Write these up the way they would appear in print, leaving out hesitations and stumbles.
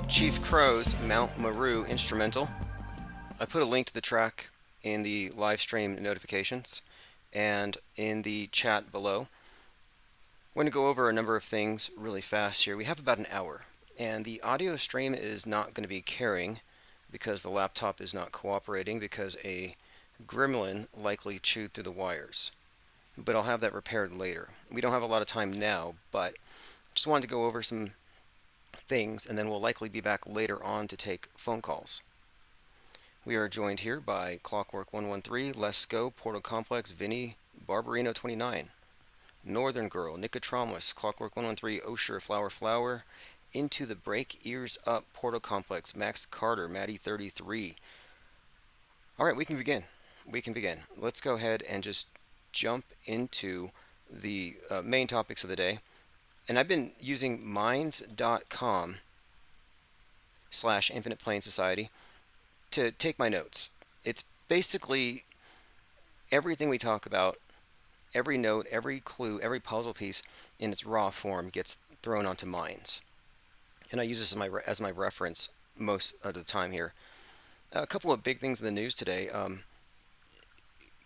Chief Crow's Mount MERU instrumental. I put a link to the track in the live stream notifications and in the chat below. We're going to go over a number of things really fast here. We have about an hour, and the audio stream is not going to be carrying because the laptop is not cooperating because a gremlin likely chewed through the wires. But I'll have that repaired later. We don't have a lot of time now, but just wanted to go over some things, and then we'll likely be back later on to take phone calls. We are joined here by Clockwork 113, Let's Go, Portal Complex, Vinny, Barbarino 29, Northern Girl, Nicotramus, Clockwork 113, Osher, Flower Flower, Into the Break, Ears Up, Portal Complex, Max Carter, Maddie 33. Alright, we can begin. Let's go ahead and just jump into the main topics of the day. And I've been using minds.com/Infinite Plane Society to take my notes. It's basically everything we talk about, every note, every clue, every puzzle piece in its raw form gets thrown onto Minds. And I use this as my reference most of the time here. A couple of big things in the news today.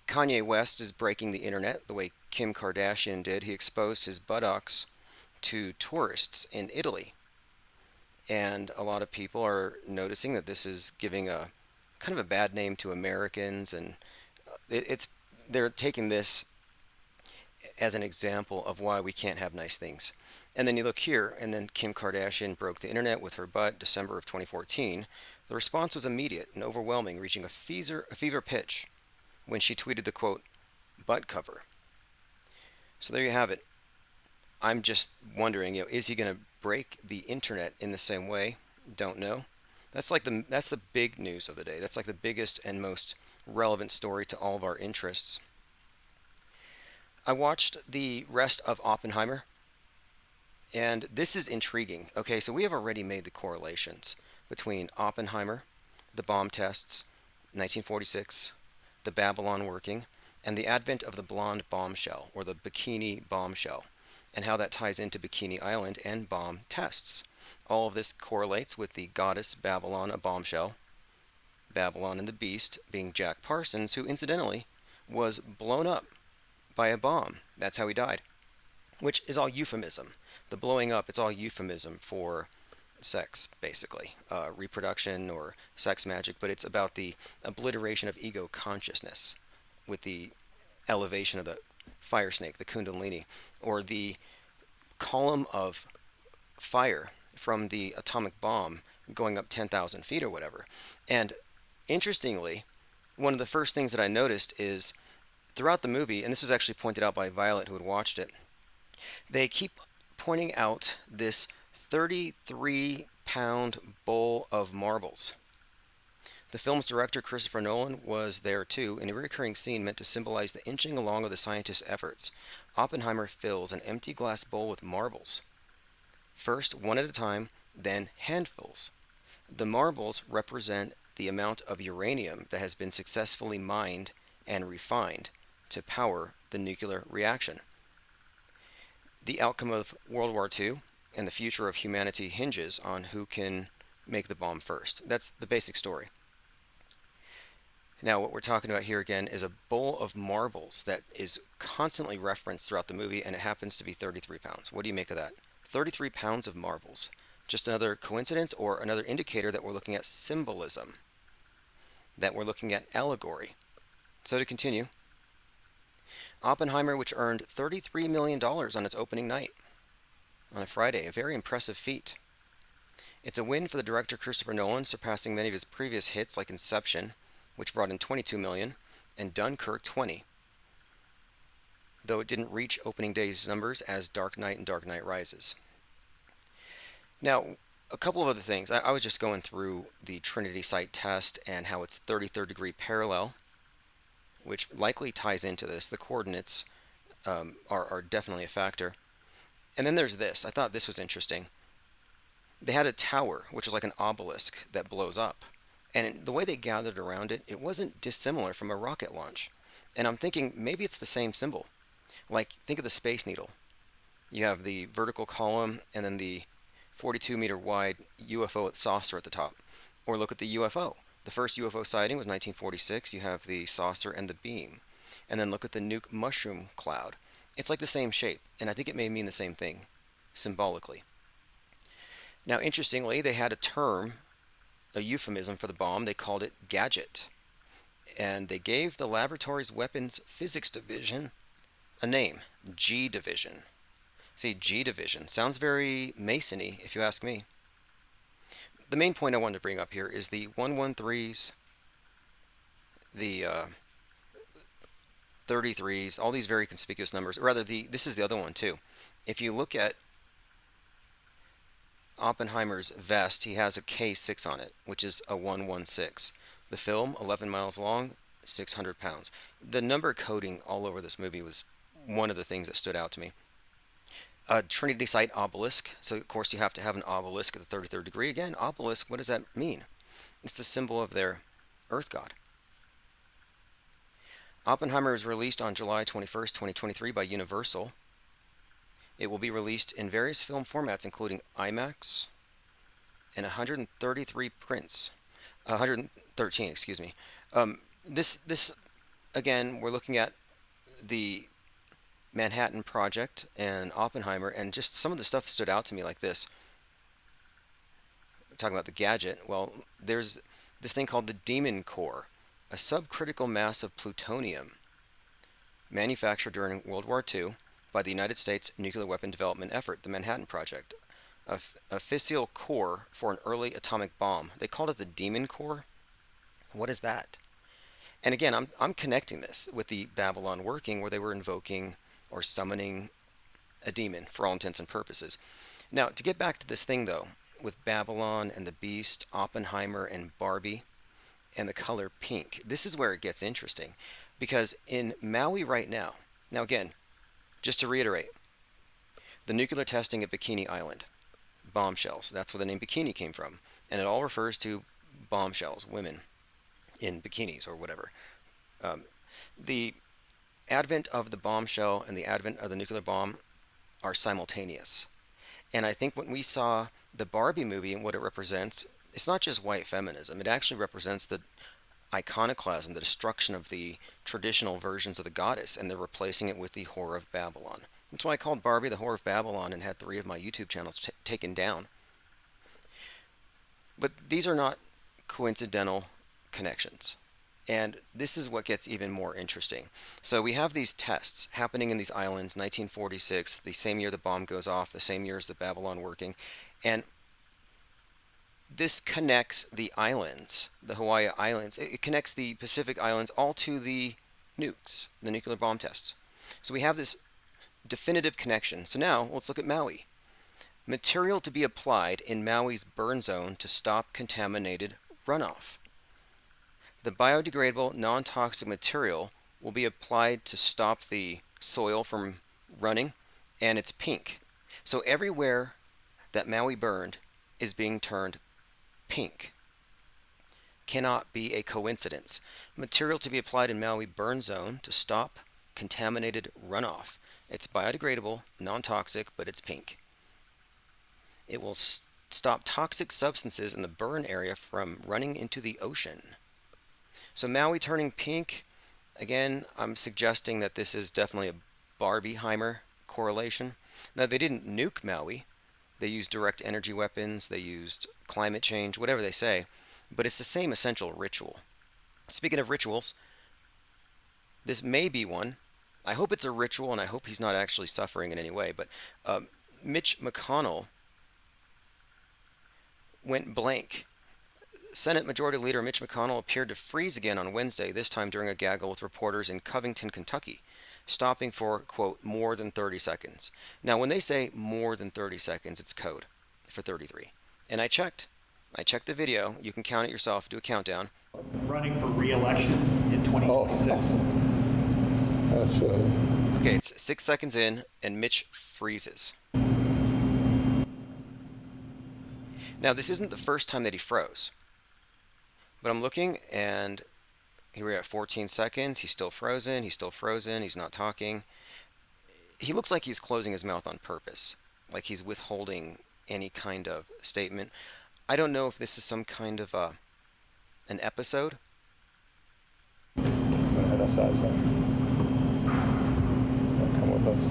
Kanye West is breaking the internet the way Kim Kardashian did. He exposed his buttocks to tourists in Italy. And a lot of people are noticing that this is giving a kind of a bad name to Americans, and they're taking this as an example of why we can't have nice things. And then you look here, and then Kim Kardashian broke the internet with her butt, December of 2014. The response was immediate and overwhelming, reaching a fever pitch when she tweeted the quote, "butt cover." So there you have it. I'm just wondering, is he going to break the internet in the same way? Don't know. That's the big news of the day. That's like the biggest and most relevant story to all of our interests. I watched the rest of Oppenheimer, and this is intriguing. Okay, so we have already made the correlations between Oppenheimer, the bomb tests, 1946, the Babylon working, and the advent of the blonde bombshell, or the bikini bombshell, and how that ties into Bikini Island and bomb tests. All of this correlates with the goddess Babylon, a bombshell, Babylon and the Beast being Jack Parsons, who incidentally was blown up by a bomb. That's how he died, which is all euphemism. The blowing up, it's all euphemism for sex, basically, reproduction or sex magic, but it's about the obliteration of ego consciousness with the elevation of the fire snake, the kundalini, or the column of fire from the atomic bomb going up 10,000 feet or whatever. And interestingly, one of the first things that I noticed is throughout the movie, and this was actually pointed out by Violet who had watched it, they keep pointing out this 33-pound bowl of marbles. The film's director, Christopher Nolan, was there too, in a recurring scene meant to symbolize the inching along of the scientist's efforts. Oppenheimer fills an empty glass bowl with marbles. First, one at a time, then handfuls. The marbles represent the amount of uranium that has been successfully mined and refined to power the nuclear reaction. The outcome of World War II and the future of humanity hinges on who can make the bomb first. That's the basic story. Now, what we're talking about here again is a bowl of marbles that is constantly referenced throughout the movie, and it happens to be 33 pounds. What do you make of that? 33 pounds of marbles. Just another coincidence or another indicator that we're looking at symbolism, that we're looking at allegory. So to continue, Oppenheimer, which earned $33 million on its opening night on a Friday, a very impressive feat. It's a win for the director Christopher Nolan, surpassing many of his previous hits like Inception, which brought in $22 million, and Dunkirk $20, though it didn't reach opening day's numbers as Dark Knight and Dark Knight Rises. Now, a couple of other things. I was just going through the Trinity site test and how it's 33rd degree parallel, which likely ties into this. The coordinates are definitely a factor. And then there's this. I thought this was interesting. They had a tower, which was like an obelisk that blows up. And the way they gathered around it, it wasn't dissimilar from a rocket launch. And I'm thinking maybe it's the same symbol. Like, think of the Space Needle. You have the vertical column and then the 42-meter wide UFO with saucer at the top. Or look at the UFO. The first UFO sighting was 1946. You have the saucer and the beam. And then look at the nuke mushroom cloud. It's like the same shape, and I think it may mean the same thing symbolically. Now, interestingly, they had a term, a euphemism for the bomb. They called it gadget. And they gave the laboratory's weapons physics division a name, G Division. See, G Division sounds very Masony, if you ask me. The main point I wanted to bring up here is the 113s, the 33s, all these very conspicuous numbers. Rather, this is the other one too. If you look at Oppenheimer's vest, he has a K6 on it, which is a 116. The film, 11 miles long, 600 pounds. The number coding all over this movie was one of the things that stood out to me. Trinity Site obelisk. So, of course, you have to have an obelisk at the 33rd degree. Again, obelisk, what does that mean? It's the symbol of their Earth god. Oppenheimer was released on July 21st, 2023 by Universal. It will be released in various film formats, including IMAX and 133 prints. 113, excuse me. This again, we're looking at the Manhattan Project and Oppenheimer, and just some of the stuff stood out to me like this. Talking about the gadget, well, there's this thing called the Demon Core, a subcritical mass of plutonium manufactured during World War II by the United States nuclear weapon development effort, the Manhattan Project. A fissile core for an early atomic bomb. They called it the Demon Core. What is that? And again, I'm connecting this with the Babylon working, where they were invoking or summoning a demon for all intents and purposes. Now, to get back to this thing though, with Babylon and the Beast, Oppenheimer and Barbie, and the color pink, this is where it gets interesting. Because in Maui right now, again, just to reiterate, the nuclear testing at Bikini Island, bombshells, that's where the name bikini came from. And it all refers to bombshells, women in bikinis or whatever. The advent of the bombshell and the advent of the nuclear bomb are simultaneous. And I think when we saw the Barbie movie and what it represents, it's not just white feminism. It actually represents the iconoclasm, the destruction of the traditional versions of the goddess, and they're replacing it with the Whore of Babylon. That's why I called Barbie the Whore of Babylon and had 3 of my YouTube channels taken down. But these are not coincidental connections. And this is what gets even more interesting. So we have these tests happening in these islands, 1946, the same year the bomb goes off, the same year as the Babylon working. And this connects the islands, the Hawaii Islands. It connects the Pacific Islands all to the nukes, the nuclear bomb tests. So we have this definitive connection. So now let's look at Maui. Material to be applied in Maui's burn zone to stop contaminated runoff. The biodegradable, non-toxic material will be applied to stop the soil from running, and it's pink. So everywhere that Maui burned is being turned pink. Cannot be a coincidence. Material to be applied in Maui burn zone to stop contaminated runoff. It's biodegradable, non-toxic, but it's pink. It will stop toxic substances in the burn area from running into the ocean. So Maui turning pink, again, I'm suggesting that this is definitely a Barbieheimer correlation. Now, they didn't nuke Maui. They used direct energy weapons. They used climate change, whatever they say. But it's the same essential ritual. Speaking of rituals, this may be one. I hope it's a ritual, and I hope he's not actually suffering in any way. But Mitch McConnell went blank. Senate Majority Leader Mitch McConnell appeared to freeze again on Wednesday, this time during a gaggle with reporters in Covington, Kentucky, stopping for, quote, more than 30 seconds. Now, when they say more than 30 seconds, it's code for 33. And I checked the video. You can count it yourself, do a countdown. Running for re-election in 2026. Okay, it's 6 seconds in, and Mitch freezes. Now, this isn't the first time that he froze. But I'm looking, and here we're at 14 seconds. He's still frozen. He's not talking. He looks like he's closing his mouth on purpose, like he's withholding any kind of statement. I don't know if this is some kind of an episode. Go ahead outside, so come with us.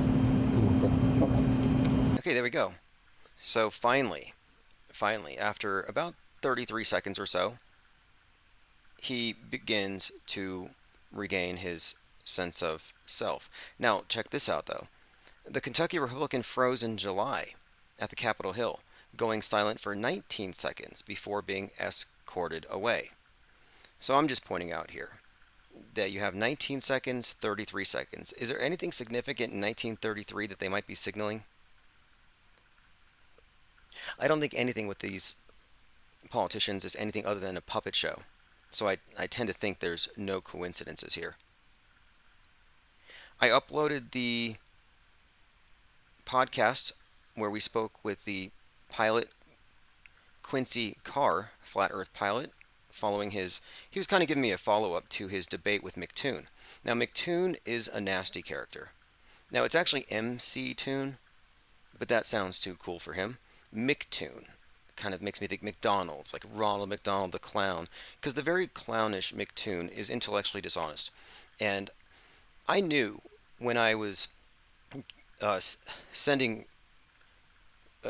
Okay. Okay, there we go. So finally, after about 33 seconds or so, he begins to regain his sense of self. Now, check this out though. The Kentucky Republican froze in July at the Capitol Hill, going silent for 19 seconds before being escorted away. So I'm just pointing out here that you have 19 seconds, 33 seconds. Is there anything significant in 1933 that they might be signaling? I don't think anything with these politicians is anything other than a puppet show. So I tend to think there's no coincidences here. I uploaded the podcast where we spoke with the pilot Quincy Carr, flat earth pilot, following he was kind of giving me a follow up to his debate with McToon. Now, McToon is a nasty character. Now, it's actually MC Toon, but that sounds too cool for him. McToon kind of makes me think McDonald's, like Ronald McDonald the clown, because the very clownish McToon is intellectually dishonest. And I knew when I was sending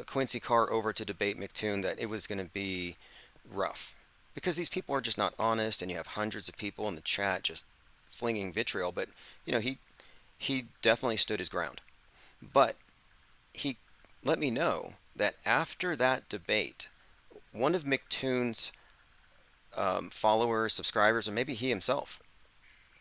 Quincy Carr over to debate McToon that it was going to be rough because these people are just not honest, and you have hundreds of people in the chat just flinging vitriol. But he definitely stood his ground. But he let me know that after that debate, one of McToon's followers, subscribers, or maybe he himself,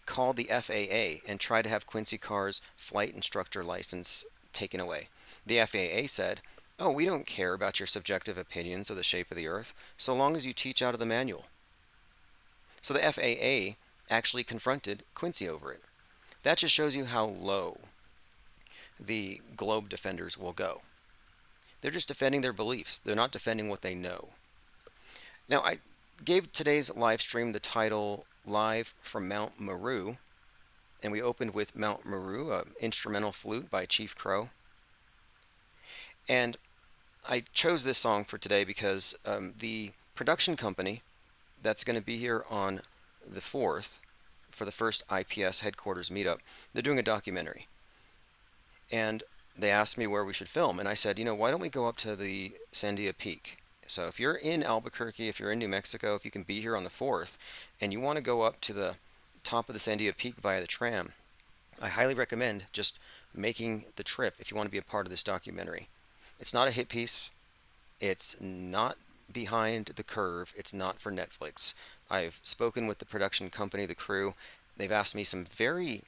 called the FAA and tried to have Quincy Carr's flight instructor license taken away. The FAA said, "Oh, we don't care about your subjective opinions of the shape of the Earth, so long as you teach out of the manual." So the FAA actually confronted Quincy over it. That just shows you how low the globe defenders will go. They're just defending their beliefs. They're not defending what they know. Now, I gave today's live stream the title Live from Mount Meru, and we opened with Mount Meru, an instrumental flute by Chief Crow. And I chose this song for today because the production company that's going to be here on the 4th for the first IPS headquarters meetup, they're doing a documentary. And they asked me where we should film, and I said, why don't we go up to the Sandia Peak? So if you're in Albuquerque, if you're in New Mexico, if you can be here on the 4th, and you want to go up to the top of the Sandia Peak via the tram, I highly recommend just making the trip if you want to be a part of this documentary. It's not a hit piece. It's not behind the curve. It's not for Netflix. I've spoken with the production company, the crew. They've asked me some very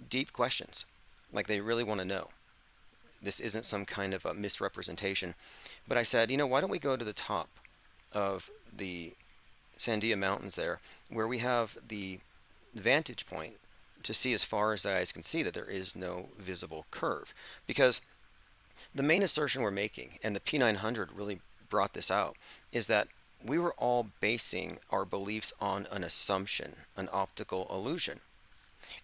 deep questions, like they really want to know. This isn't some kind of a misrepresentation. But I said, why don't we go to the top of the Sandia Mountains there, where we have the vantage point to see as far as the eyes can see that there is no visible curve. Because the main assertion we're making, and the P900 really brought this out, is that we were all basing our beliefs on an assumption, an optical illusion.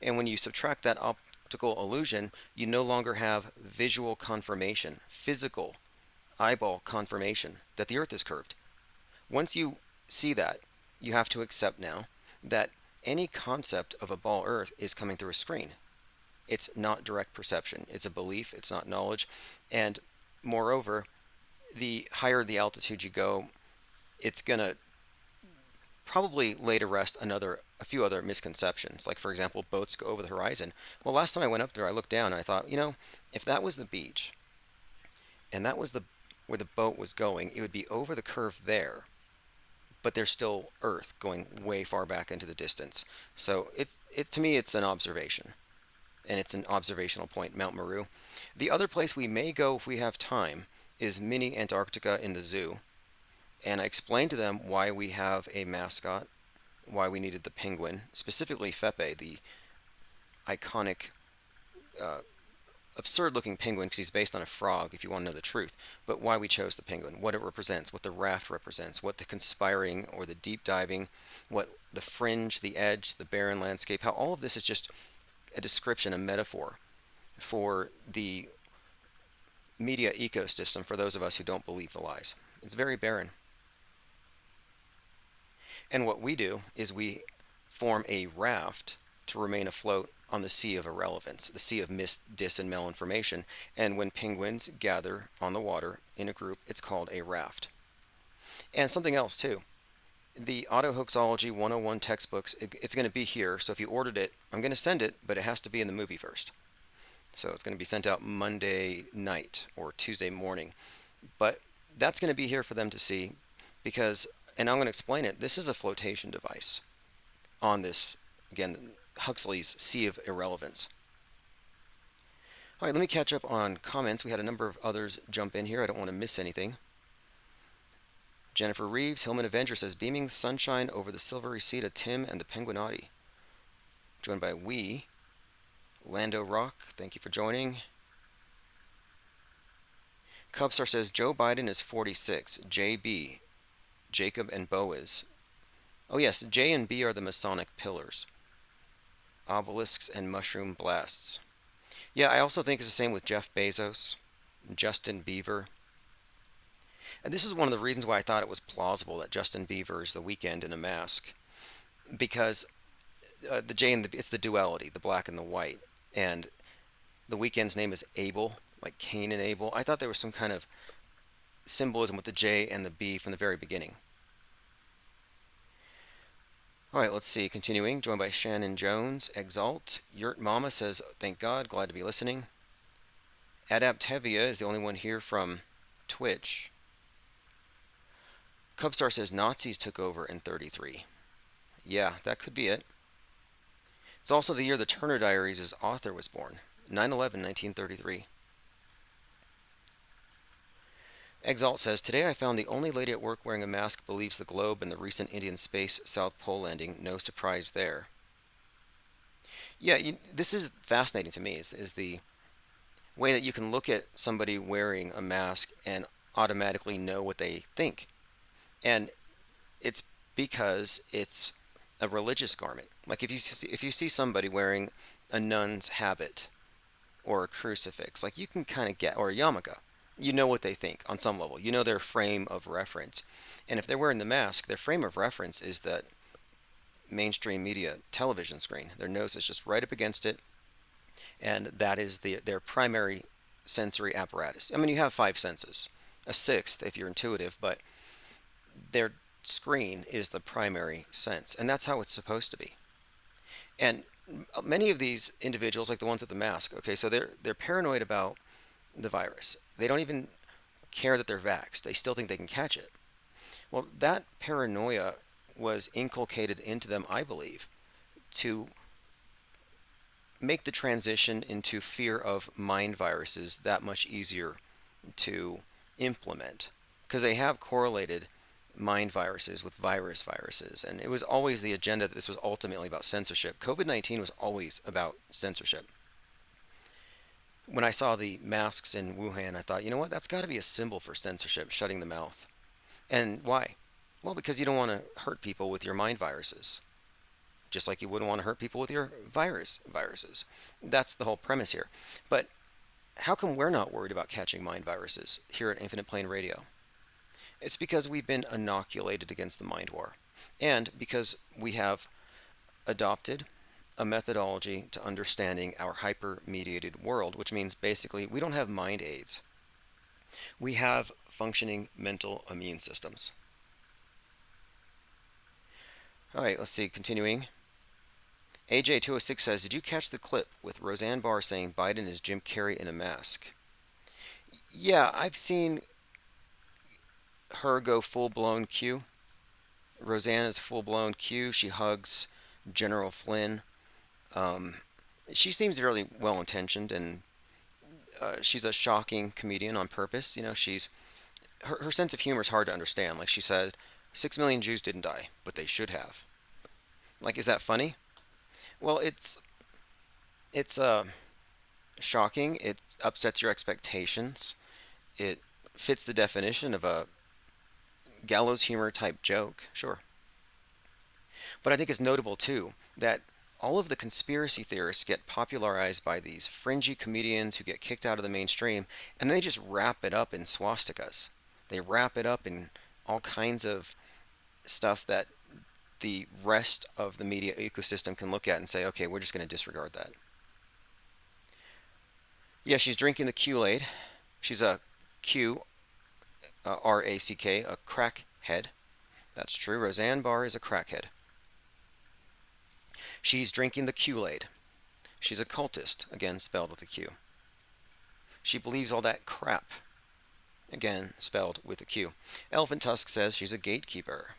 And when you subtract that optical illusion, you no longer have visual confirmation, physical eyeball confirmation that the Earth is curved. Once you see that, you have to accept now that any concept of a ball Earth is coming through a screen. It's not direct perception. It's a belief. It's not knowledge. And moreover, the higher the altitude you go, it's going to probably lay to rest a few other misconceptions. Like, for example, boats go over the horizon. Well, last time I went up there, I looked down and I thought, if that was the beach and that was where the boat was going, it would be over the curve there, but there's still Earth going way far back into the distance. So to me, it's an observation, and it's an observational point, Mount Meru. The other place we may go if we have time is mini Antarctica in the zoo. And I explained to them why we have a mascot, why we needed the penguin, specifically Fepe, the iconic, absurd-looking penguin, because he's based on a frog, if you want to know the truth, but why we chose the penguin, what it represents, what the raft represents, what the conspiring or the deep diving, what the fringe, the edge, the barren landscape, how all of this is just a description, a metaphor for the media ecosystem for those of us who don't believe the lies. It's very barren. And what we do is we form a raft to remain afloat on the sea of irrelevance, the sea of mis, dis, and malinformation. And when penguins gather on the water in a group, it's called a raft. And something else, too. The Auto Hoaxology 101 textbooks, it's going to be here. So if you ordered it, I'm going to send it, but it has to be in the movie first. So it's going to be sent out Monday night or Tuesday morning. But that's going to be here for them to see because, and I'm going to explain it, this is a flotation device on this, again, Huxley's Sea of Irrelevance. All right, let me catch up on comments. We had a number of others jump in here. I don't want to miss anything. Jennifer Reeves, Hillman Avenger says, beaming sunshine over the silvery sea to Tim and the Penguinati. Joined by We. Lando Rock, thank you for joining. Cubstar says, Joe Biden is 46. JB, Jacob and Boaz. Oh yes, J and B are the Masonic pillars. Obelisks and mushroom blasts. Yeah, I also think it's the same with Jeff Bezos, Justin Bieber. And this is one of the reasons why I thought it was plausible that Justin Bieber is the Weeknd in a mask. Because the J and the, it's the duality, the black and the white. And the Weeknd's name is Abel, like Cain and Abel. I thought there was some kind of symbolism with the J and the B from the very beginning. All right, let's see. Continuing, joined by Shannon Jones, Exalt. Yurt Mama says, thank God, glad to be listening. Adaptevia is the only one here from Twitch. Cubstar says, Nazis took over in 33. Yeah, that could be it. It's also the year the Turner Diaries' author was born, 9/11, 1933. Exalt says, today I found the only lady at work wearing a mask believes the globe and the recent Indian space South Pole landing. No surprise there. Yeah, this is fascinating to me, is the way that you can look at somebody wearing a mask and automatically know what they think. And it's because it's a religious garment. Like if you see somebody wearing a nun's habit or a crucifix, like you can kind of get, or a yarmulke, you know what they think on some level. You know their frame of reference. And if they're wearing the mask, their frame of reference is that mainstream media television screen. Their nose is just right up against it, and that is their primary sensory apparatus. I mean, you have five senses, a sixth if you're intuitive, but their screen is the primary sense, and that's how it's supposed to be. And many of these individuals, like the ones with the mask, okay, so they're paranoid about the virus. They don't even care that they're vaxxed. They still think they can catch it. Well, that paranoia was inculcated into them, I believe, to make the transition into fear of mind viruses that much easier to implement, because they have correlated mind viruses with viruses, and it was always the agenda that this was ultimately about censorship. COVID-19 was always about censorship. When I saw the masks in Wuhan, I thought, you know what, that's got to be a symbol for censorship, shutting the mouth. And why? Well, because you don't want to hurt people with your mind viruses, just like you wouldn't want to hurt people with your viruses. That's the whole premise here. But how come we're not worried about catching mind viruses here at Infinite Plane Radio? It's because we've been inoculated against the mind war, and because we have adopted a methodology to understanding our hyper-mediated world, which means basically we don't have mind aids. We have functioning mental immune systems. All right, let's see, continuing. AJ206 says, did you catch the clip with Roseanne Barr saying Biden is Jim Carrey in a mask? Yeah, I've seen her go full-blown Q. Roseanne is full-blown Q. She hugs General Flynn. She seems really well-intentioned, and she's a shocking comedian on purpose. You know, her sense of humor is hard to understand. Like she said, 6 million Jews didn't die, but they should have. Like, is that funny? Well, it's shocking. It upsets your expectations. It fits the definition of a gallows humor type joke, sure. But I think it's notable too that all of the conspiracy theorists get popularized by these fringy comedians who get kicked out of the mainstream, and they just wrap it up in swastikas. They wrap it up in all kinds of stuff that the rest of the media ecosystem can look at and say, okay, we're just going to disregard that. Yeah, she's drinking the Kool-Aid. She's a Q, R-A-C-K, a crackhead. That's true. Roseanne Barr is a crackhead. She's drinking the Kool-Aid. She's a cultist, again spelled with a Q. She believes all that crap, again spelled with a Q. Elephant Tusk says she's a gatekeeper.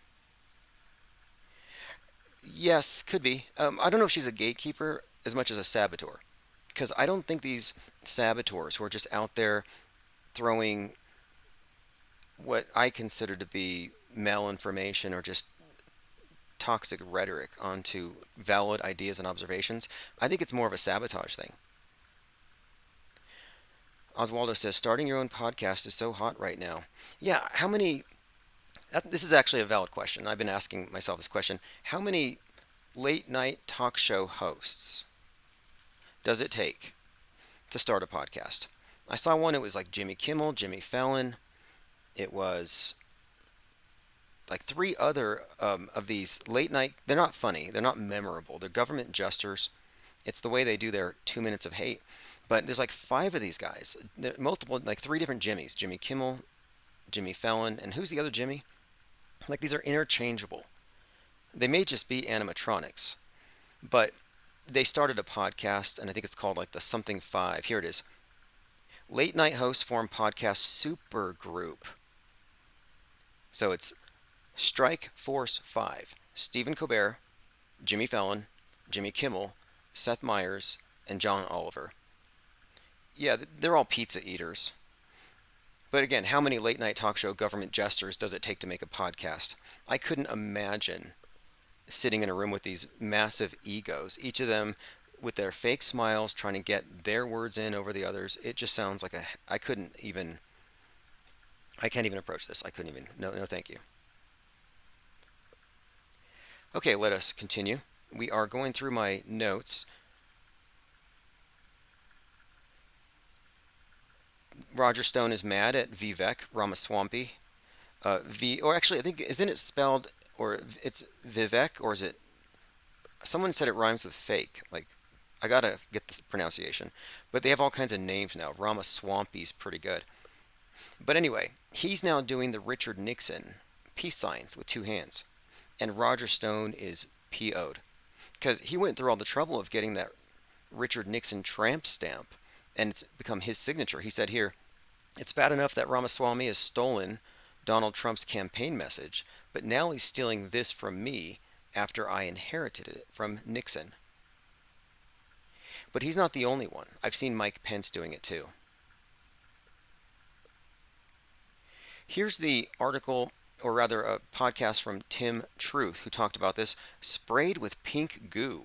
Yes, could be. I don't know if she's a gatekeeper as much as a saboteur, because I don't think these saboteurs who are just out there throwing what I consider to be malinformation or just toxic rhetoric onto valid ideas and observations. I think it's more of a sabotage thing. Oswaldo says, starting your own podcast is so hot right now. Yeah, how many. This is actually a valid question. I've been asking myself this question. How many late night talk show hosts does it take to start a podcast? I saw one, it was like Jimmy Kimmel, Jimmy Fallon. It was like three other of these late night. They're not funny. They're not memorable. They're government jesters. It's the way they do their 2 minutes of hate. But there's like five of these guys. There are multiple, like three different Jimmys. Jimmy Kimmel, Jimmy Fallon, and who's the other Jimmy? Like these are interchangeable. They may just be animatronics, but they started a podcast, and I think it's called like the Something Five. Here it is. Late night hosts form podcast super group. So it's Strike Force 5. Stephen Colbert, Jimmy Fallon, Jimmy Kimmel, Seth Meyers, and John Oliver. Yeah, they're all pizza eaters. But again, how many late night talk show government jesters does it take to make a podcast? I couldn't imagine sitting in a room with these massive egos, each of them with their fake smiles trying to get their words in over the others. It just sounds like I can't even approach this. I couldn't even. No, no, thank you. Okay, let us continue. We are going through my notes. Roger Stone is mad at Vivek Ramaswamy. Or actually, I think, isn't it spelled, or it's Vivek, or is it, someone said it rhymes with fake. Like, I gotta get this pronunciation. But they have all kinds of names now. Ramaswampy's pretty good. But anyway, he's now doing the Richard Nixon peace signs with two hands. And Roger Stone is PO'd. Because he went through all the trouble of getting that Richard Nixon tramp stamp, and it's become his signature. He said here, it's bad enough that Ramaswamy has stolen Donald Trump's campaign message, but now he's stealing this from me after I inherited it from Nixon. But he's not the only one. I've seen Mike Pence doing it too. Here's the article, or rather a podcast from Tim Truth, who talked about this. Sprayed with pink goo.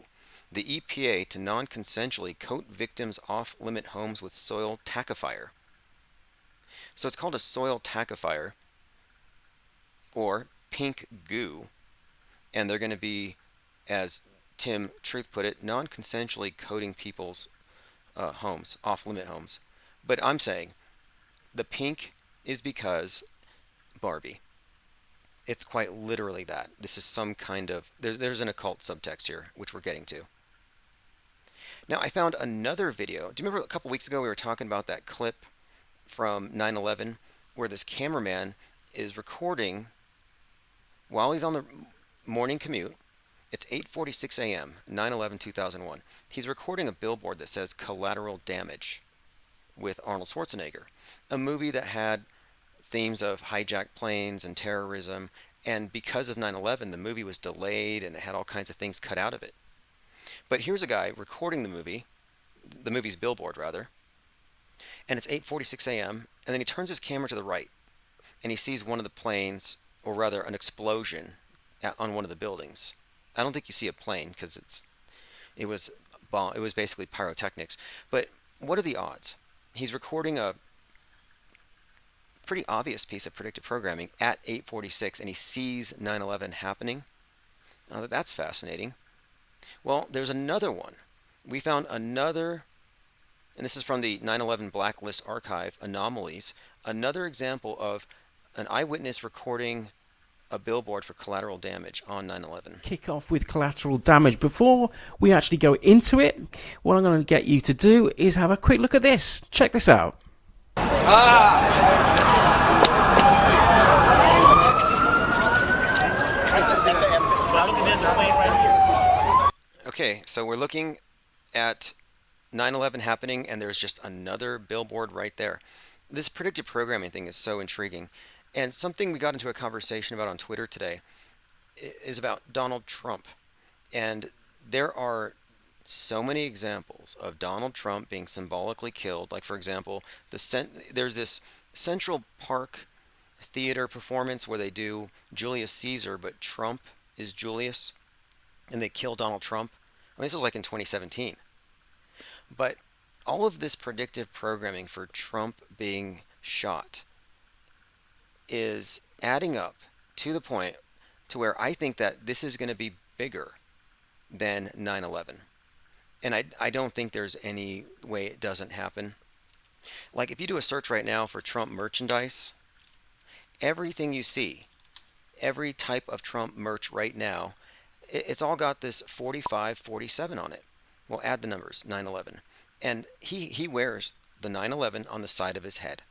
The EPA to non-consensually coat victims' off-limit homes with soil tackifier. So it's called a soil tackifier, or pink goo, and they're going to be, as Tim Truth put it, non-consensually coating people's homes, off-limit homes. But I'm saying the pink is because Barbie. It's quite literally that. This is some kind of, there's an occult subtext here, which we're getting to. Now, I found another video. Do you remember a couple weeks ago we were talking about that clip from 9/11 where this cameraman is recording while he's on the morning commute? It's 8:46 a.m., 9/11/2001. He's recording a billboard that says Collateral Damage with Arnold Schwarzenegger, a movie that had themes of hijacked planes and terrorism, and because of 9/11, the movie was delayed and it had all kinds of things cut out of it. But here's a guy recording the movie's billboard rather, and it's 8:46 a.m., and then he turns his camera to the right, and he sees one of the planes, or rather an explosion on one of the buildings. I don't think you see a plane because it was basically pyrotechnics. But what are the odds? He's recording a pretty obvious piece of predictive programming at 8:46, and he sees 9/11 happening. Now that's fascinating. Well, there's another one. We found another, and this is from the 9/11 Blacklist Archive anomalies, another example of an eyewitness recording a billboard for collateral damage on 9/11. Kick off with collateral damage. Before we actually go into it, what I'm going to get you to do is have a quick look at this. Check this out. Okay, so we're looking at 9/11 happening, and there's just another billboard right there. This predictive programming thing is so intriguing. And something we got into a conversation about on Twitter today is about Donald Trump. And there are so many examples of Donald Trump being symbolically killed. Like, for example, there's this Central Park theater performance where they do Julius Caesar, but Trump is Julius, and they kill Donald Trump. This was like in 2017. But all of this predictive programming for Trump being shot is adding up to the point to where I think that this is going to be bigger than 9/11. And I don't think there's any way it doesn't happen. Like, if you do a search right now for Trump merchandise, everything you see, every type of Trump merch right now, it's all got this 45, 47 on it. Well, add the numbers, 9/11. And he wears the 9/11 on the side of his head.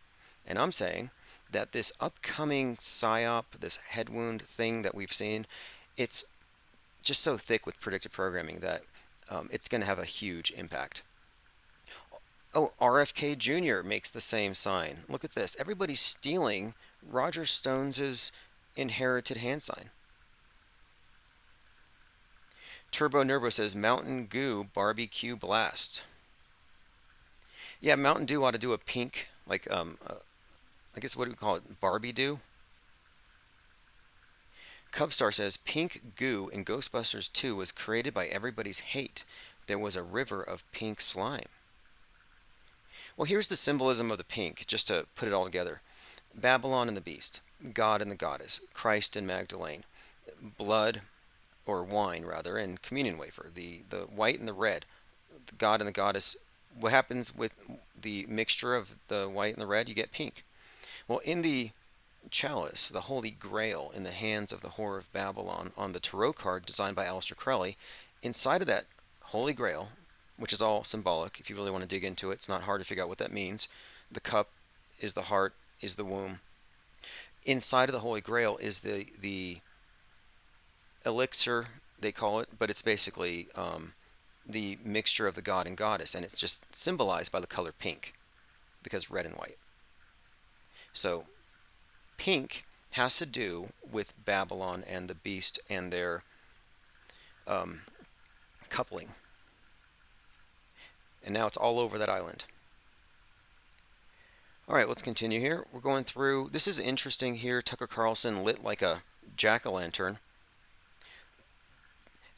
And I'm saying that this upcoming psyop, this head wound thing that we've seen, it's just so thick with predictive programming that it's going to have a huge impact. Oh, RFK Jr. makes the same sign. Look at this. Everybody's stealing Roger Stone's inherited hand sign. Turbo Nervo says Mountain Goo Barbecue Blast. Yeah, Mountain Dew ought to do a pink, like, I guess what do we call it? Barbie Dew? Cubstar says pink goo in Ghostbusters 2 was created by everybody's hate. There was a river of pink slime. Well, here's the symbolism of the pink, just to put it all together. Babylon and the beast, God and the goddess, Christ and Magdalene, blood, or wine rather, and communion wafer, the white and the red, the God and the goddess. What happens with the mixture of the white and the red? You get pink. Well, in the chalice, the Holy Grail in the hands of the Whore of Babylon on the tarot card designed by Aleister Crowley, inside of that Holy Grail, which is all symbolic, if you really want to dig into it, it's not hard to figure out what that means. The cup is the heart, is the womb. Inside of the Holy Grail is the elixir, they call it, but it's basically the mixture of the god and goddess, and it's just symbolized by the color pink, because red and white. So pink has to do with Babylon and the beast and their coupling. And now it's all over that island. All right, let's continue here. We're going through, this is interesting here. Tucker Carlson lit like a jack-o'-lantern.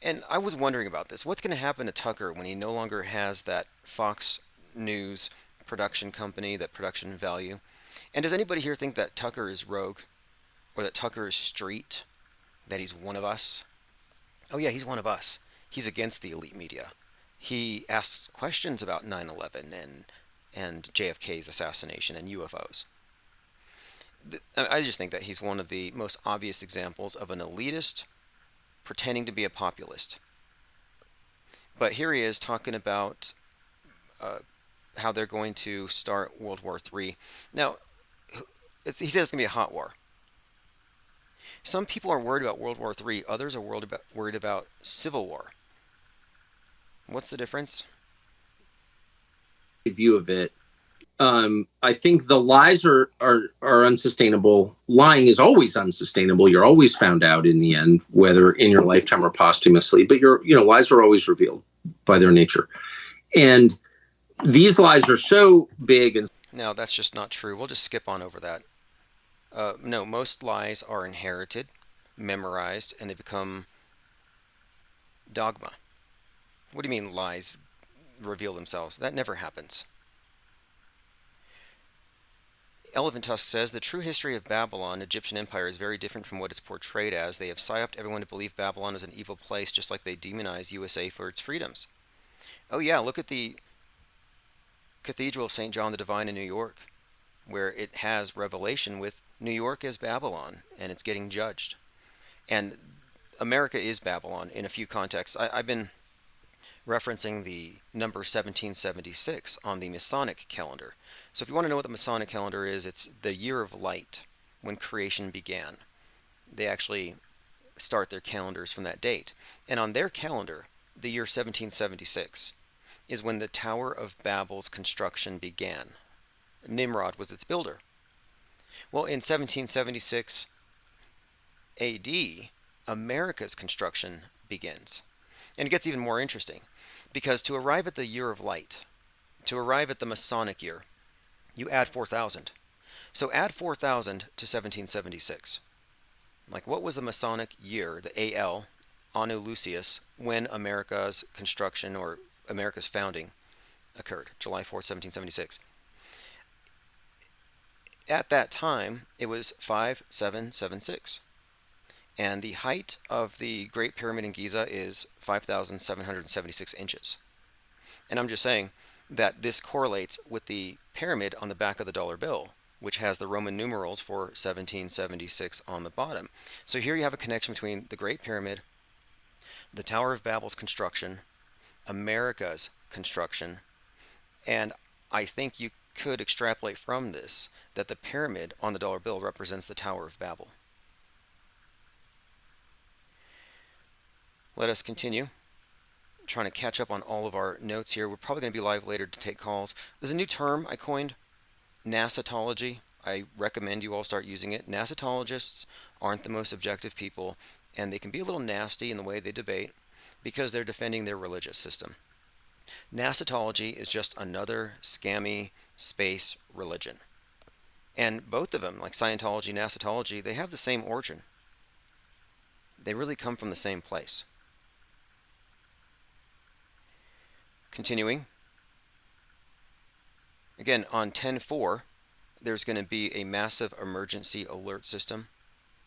And I was wondering about this. What's going to happen to Tucker when he no longer has that Fox News production company, that production value? And does anybody here think that Tucker is rogue? Or that Tucker is street? That he's one of us? Oh yeah, he's one of us. He's against the elite media. He asks questions about 9/11 and JFK's assassination and UFOs. I just think that he's one of the most obvious examples of an elitist pretending to be a populist. But here he is talking about how they're going to start World War III. Now, he says it's going to be a hot war. Some people are worried about World War III. Others are worried about civil war. What's the difference? View of it. I think the lies are unsustainable. Lying is always unsustainable. You're always found out in the end, whether in your lifetime or posthumously. But lies are always revealed by their nature, and these lies are so big. And no, that's just not true. We'll just skip on over that. No, most lies are inherited, memorized, and they become dogma. What do you mean lies reveal themselves? That never happens. Elephant Tusk says the true history of Babylon, Egyptian empire, is very different from what it's portrayed as. They have psyoped everyone to believe Babylon is an evil place, just like they demonize USA for its freedoms. Oh yeah, look at the Cathedral of St. John the Divine in New York, where it has Revelation with New York as Babylon, and it's getting judged. And America is Babylon in a few contexts. I've been referencing the number 1776 on the Masonic calendar. So if you want to know what the Masonic calendar is, it's the year of light, when creation began. They actually start their calendars from that date. And on their calendar, the year 1776 is when the Tower of Babel's construction began. Nimrod was its builder. Well, in 1776 AD, America's construction begins. And it gets even more interesting, because to arrive at the year of light, to arrive at the Masonic year, you add 4,000. So add 4,000 to 1776. Like, what was the Masonic year, the AL, Anno Lucius, when America's construction or America's founding occurred? July 4th, 1776. At that time, it was 5776. And the height of the Great Pyramid in Giza is 5,776 inches. And I'm just saying that this correlates with the pyramid on the back of the dollar bill, which has the Roman numerals for 1776 on the bottom. So here you have a connection between the Great Pyramid, the Tower of Babel's construction, America's construction, and I think you could extrapolate from this that the pyramid on the dollar bill represents the Tower of Babel. Let us continue. Trying to catch up on all of our notes here. We're probably going to be live later to take calls. There's a new term I coined, NASAtology. I recommend you all start using it. NASAtologists aren't the most objective people, and they can be a little nasty in the way they debate because they're defending their religious system. NASAtology is just another scammy space religion. And both of them, like Scientology, NASAtology, they have the same origin. They really come from the same place. Continuing. Again, on 10/4, there's going to be a massive emergency alert system.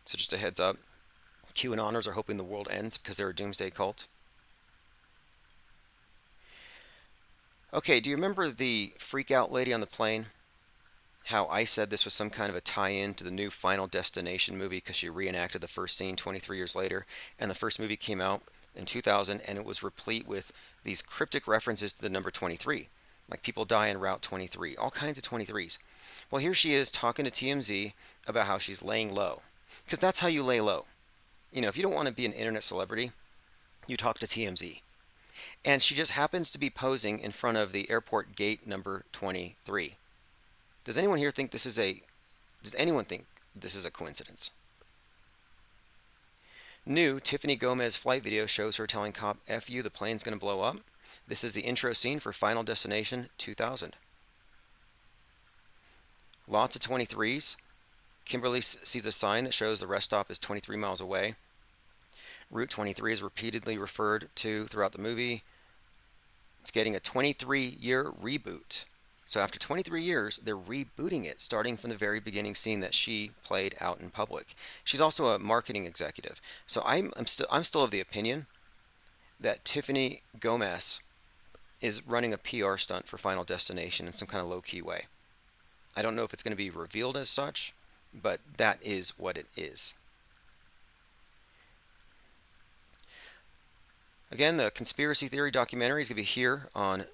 So just a heads up, QAnoners are hoping the world ends because they're a doomsday cult. Okay, do you remember the freak out lady on the plane? How I said this was some kind of a tie-in to the new Final Destination movie because she reenacted the first scene 23 years later, and the first movie came out in 2000, and it was replete with these cryptic references to the number 23. Like people die en route 23, all kinds of 23s. Well, here she is talking to TMZ about how she's laying low. Because that's how you lay low. You know, if you don't want to be an internet celebrity, you talk to TMZ. And she just happens to be posing in front of the airport gate number 23. Does anyone here think this is a... Does anyone think this is a coincidence? New Tiffany Gomez flight video shows her telling cop, F you, the plane's going to blow up. This is the intro scene for Final Destination 2000. Lots of 23s. Kimberly sees a sign that shows the rest stop is 23 miles away. Route 23 is repeatedly referred to throughout the movie. It's getting a 23-year reboot. So after 23 years, they're rebooting it, starting from the very beginning scene that she played out in public. She's also a marketing executive. So I'm still of the opinion that Tiffany Gomez is running a PR stunt for Final Destination in some kind of low-key way. I don't know if it's going to be revealed as such, but that is what it is. Again, the conspiracy theory documentary is going to be here on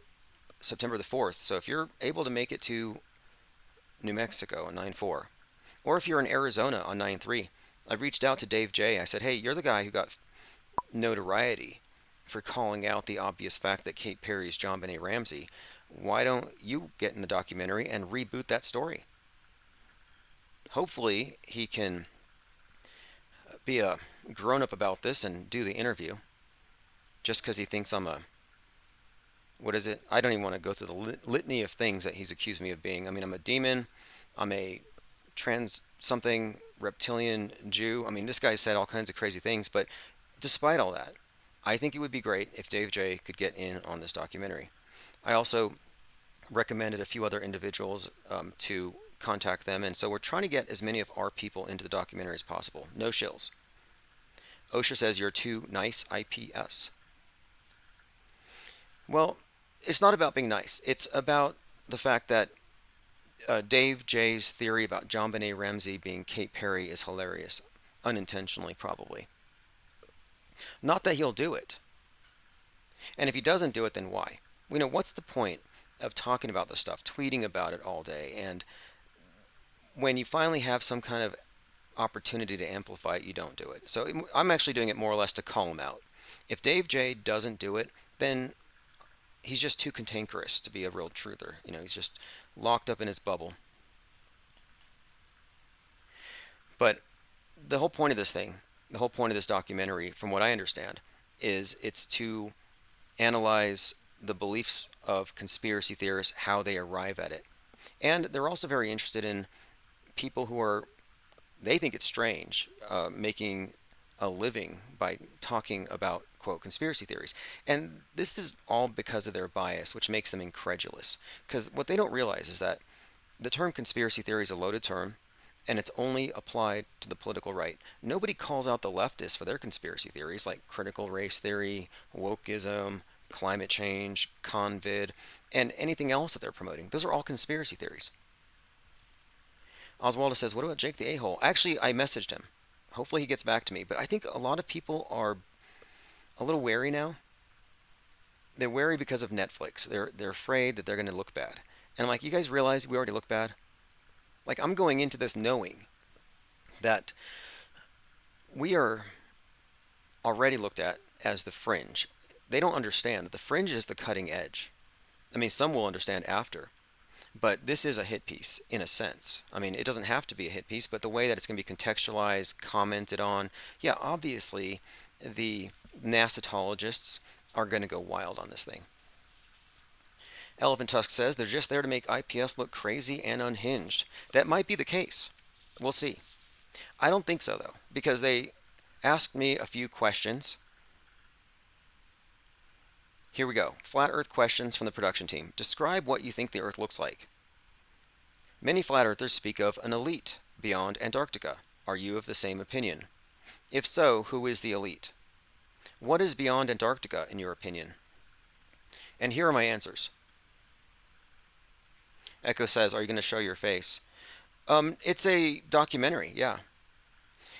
September the 4th. So if you're able to make it to New Mexico on 9/4, or if you're in Arizona on 9/3, I reached out to Dave J. I said, hey, you're the guy who got notoriety for calling out the obvious fact that Kate Perry's John Benet Ramsey. Why don't you get in the documentary and reboot that story? Hopefully he can be a grown-up about this and do the interview. Just because he thinks I'm a... What is it? I don't even want to go through the litany of things that he's accused me of being. I mean, I'm a demon. I'm a trans-something reptilian Jew. I mean, this guy said all kinds of crazy things. But despite all that, I think it would be great if Dave J could get in on this documentary. I also recommended a few other individuals to contact them, and so we're trying to get as many of our people into the documentary as possible. No shills. OSHA says you're too nice IPS. Well, it's not about being nice. It's about the fact that Dave J's theory about John Benet Ramsey being Kate Perry is hilarious. Unintentionally, probably. Not that he'll do it. And if he doesn't do it, then why? We know what's the point of talking about this stuff, tweeting about it all day, and when you finally have some kind of opportunity to amplify it, you don't do it. So I'm actually doing it more or less to call him out. If Dave J doesn't do it, then he's just too cantankerous to be a real truther. He's just locked up in his bubble. But the whole point of this thing, the whole point of this documentary, from what I understand, is it's to analyze the beliefs of conspiracy theorists, how they arrive at it. And they're also very interested in people they think it's strange, making a living by talking about, quote, conspiracy theories. And this is all because of their bias, which makes them incredulous. Because what they don't realize is that the term conspiracy theory is a loaded term, and it's only applied to the political right. Nobody calls out the leftists for their conspiracy theories, like critical race theory, wokeism, climate change, convid, and anything else that they're promoting. Those are all conspiracy theories. Oswaldo says, what about Jake the A-hole? Actually, I messaged him. Hopefully he gets back to me. But I think a lot of people are a little wary now. They're wary because of Netflix. They're afraid that they're going to look bad. And I'm like, you guys realize we already look bad? Like, I'm going into this knowing that we are already looked at as the fringe. They don't understand that the fringe is the cutting edge. I mean, some will understand after. But this is a hit piece in a sense. I mean, it doesn't have to be a hit piece, but the way that it's going to be contextualized, commented on, yeah, obviously the NASAtologists are going to go wild on this thing. Elephant Tusk says they're just there to make IPS look crazy and unhinged. That might be the case. We'll see. I don't think so, though, because they asked me a few questions. Here we go. Flat Earth questions from the production team. Describe what you think the Earth looks like. Many flat earthers speak of an elite beyond Antarctica. Are you of the same opinion? If so, who is the elite? What is beyond Antarctica, in your opinion? And here are my answers. Echo says, are you going to show your face? It's a documentary, yeah.